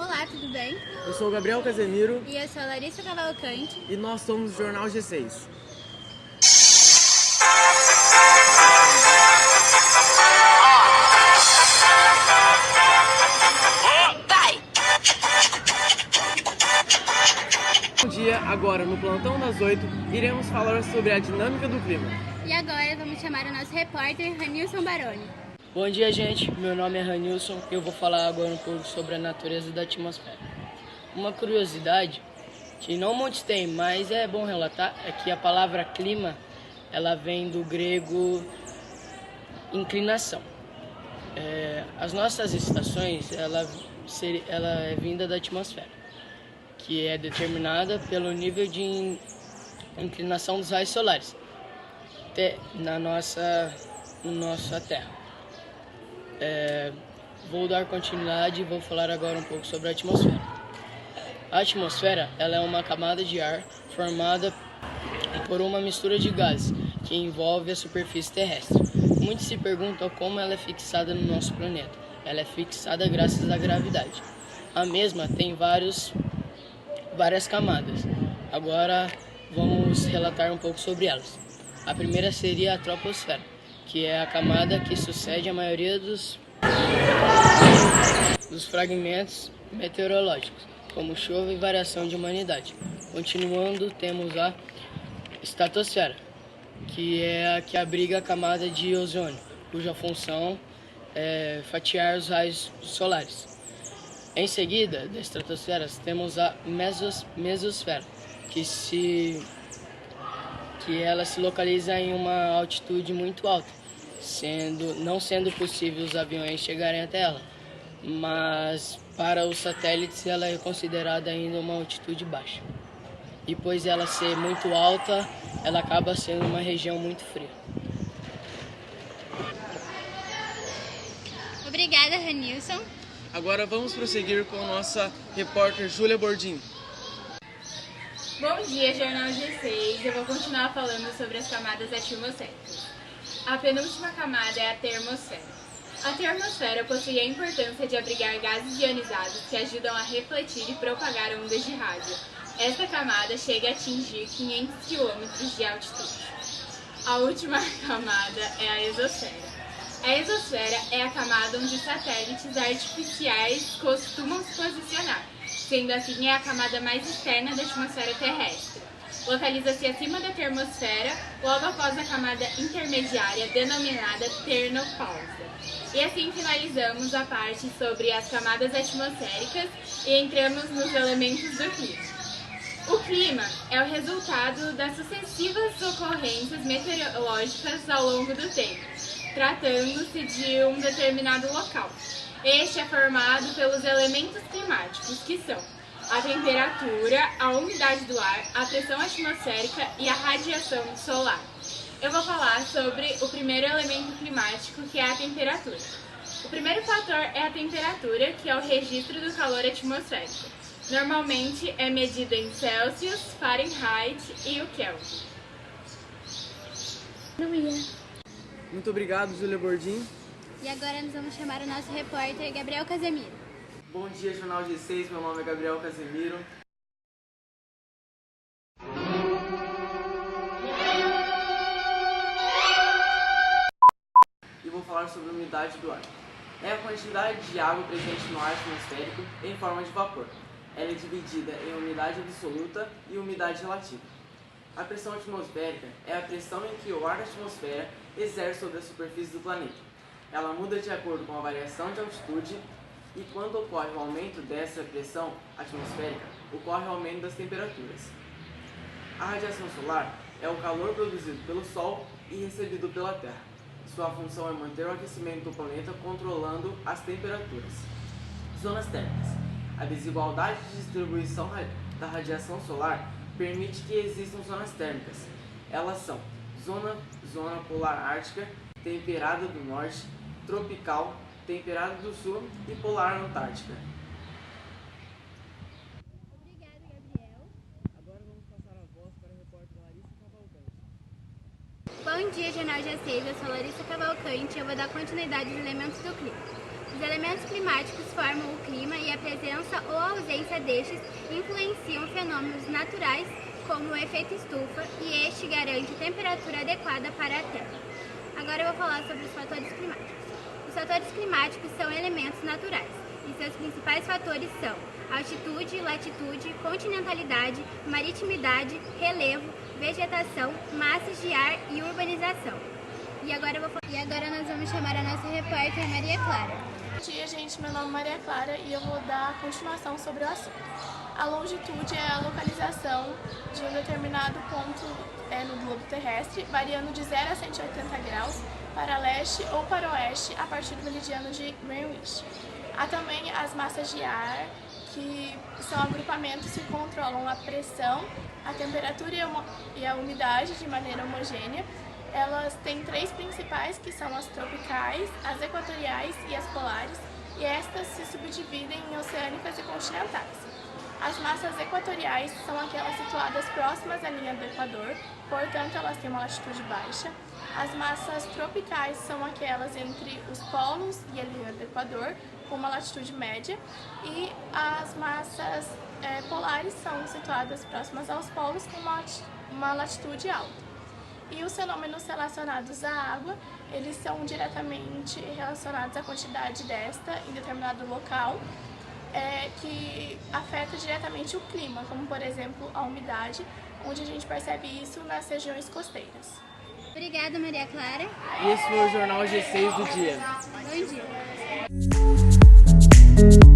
Olá, tudo bem? Eu sou o Gabriel Casemiro. E eu sou a Larissa Cavalcante. E nós somos o Jornal G6. Bom dia, agora no Plantão das 8, iremos falar sobre a dinâmica do clima. E agora vamos chamar o nosso repórter, Ranilson Baroni. Bom dia, gente. Meu nome é Ranilson e eu vou falar agora um pouco sobre a natureza da atmosfera. Uma curiosidade que não muitos têm, mas é bom relatar, é que a palavra clima, ela vem do grego inclinação. As nossas estações, ela é vinda da atmosfera, que é determinada pelo nível de inclinação dos raios solares na nossa Terra. Vou dar continuidade e vou falar agora um pouco sobre a atmosfera. A atmosfera, ela é uma camada de ar formada por uma mistura de gases que envolve a superfície terrestre. Muitos se perguntam como ela é fixada no nosso planeta. Ela é fixada graças à gravidade. A mesma tem várias camadas. Agora vamos relatar um pouco sobre elas. A primeira seria a troposfera, que é a camada que sucede a maioria dos fragmentos meteorológicos, como chuva e variação de humanidade. Continuando, temos a estratosfera, que é a que abriga a camada de ozônio, cuja função é fatiar os raios solares. Em seguida, da estratosfera, temos a mesosfera, que ela se localiza em uma altitude muito alta, não sendo possível os aviões chegarem até ela, mas para os satélites ela é considerada ainda uma altitude baixa. E pois ela ser muito alta, ela acaba sendo uma região muito fria. Obrigada, Ranilson. Agora vamos prosseguir com a nossa repórter Júlia Bordin. Bom dia, Jornal G6. Eu vou continuar falando sobre as camadas atmosféricas. A penúltima camada é a termosfera. A termosfera possui a importância de abrigar gases ionizados que ajudam a refletir e propagar ondas de rádio. Esta camada chega a atingir 500 km de altitude. A última camada é a exosfera. A exosfera é a camada onde satélites artificiais costumam se posicionar, sendo assim é a camada mais externa da atmosfera terrestre. Localiza-se acima da termosfera, logo após a camada intermediária, denominada ternopausa. E assim finalizamos a parte sobre as camadas atmosféricas e entramos nos elementos do clima. O clima é o resultado das sucessivas ocorrências meteorológicas ao longo do tempo, tratando-se de um determinado local. Este é formado pelos elementos climáticos, que são a temperatura, a umidade do ar, a pressão atmosférica e a radiação solar. Eu vou falar sobre o primeiro elemento climático, que é a temperatura. O primeiro fator é a temperatura, que é o registro do calor atmosférico. Normalmente é medida em Celsius, Fahrenheit e o Kelvin. Muito obrigado, Júlia Bordin. E agora nós vamos chamar o nosso repórter, Gabriel Casemiro. Bom dia, Jornal G6. Meu nome é Gabriel Casemiro. E vou falar sobre a umidade do ar. É a quantidade de água presente no ar atmosférico em forma de vapor. Ela é dividida em umidade absoluta e umidade relativa. A pressão atmosférica é a pressão em que o ar da atmosfera exerce sobre a superfície do planeta. Ela muda de acordo com a variação de altitude e quando ocorre o aumento dessa pressão atmosférica, ocorre o aumento das temperaturas. A radiação solar é o calor produzido pelo Sol e recebido pela Terra. Sua função é manter o aquecimento do planeta controlando as temperaturas. Zonas térmicas. A desigualdade de distribuição da radiação solar permite que existam zonas térmicas. Elas são zona polar ártica, temperada do norte, tropical, temperada do sul e polar antártica. Obrigada, Gabriel. Agora vamos passar a voz para a repórter Larissa Cavalcante. Bom dia, Jornal G6. Eu sou Larissa Cavalcante e eu vou dar continuidade aos elementos do clima. Os Os elementos climáticos formam o clima e a presença ou ausência destes influenciam fenômenos naturais, como o efeito estufa, e este garante temperatura adequada para a Terra. Agora eu vou falar sobre os fatores climáticos. Os fatores climáticos são elementos naturais, e seus principais fatores são altitude, latitude, continentalidade, maritimidade, relevo, vegetação, massas de ar e urbanização. E agora nós vamos chamar a nossa repórter Maria Clara. Bom dia, gente. Meu nome é Maria Clara e eu vou dar continuação sobre o assunto. A longitude é a localização de um determinado ponto no globo terrestre, variando de 0 a 180 graus para leste ou para oeste a partir do meridiano de Greenwich. Há também as massas de ar, que são agrupamentos que controlam a pressão, a temperatura e a umidade de maneira homogênea. Elas têm 3 principais, que são as tropicais, as equatoriais e as polares, e estas se subdividem em oceânicas e continentais. As massas equatoriais são aquelas situadas próximas à linha do Equador, portanto elas têm uma latitude baixa. As massas tropicais são aquelas entre os polos e a linha do Equador, com uma latitude média, e as massas polares são situadas próximas aos polos, com uma latitude alta. E os fenômenos relacionados à água, eles são diretamente relacionados à quantidade desta em determinado local, que afeta diretamente o clima, como por exemplo a umidade, onde a gente percebe isso nas regiões costeiras. Obrigada, Maria Clara. E esse foi o Jornal G6 do dia. Bom dia.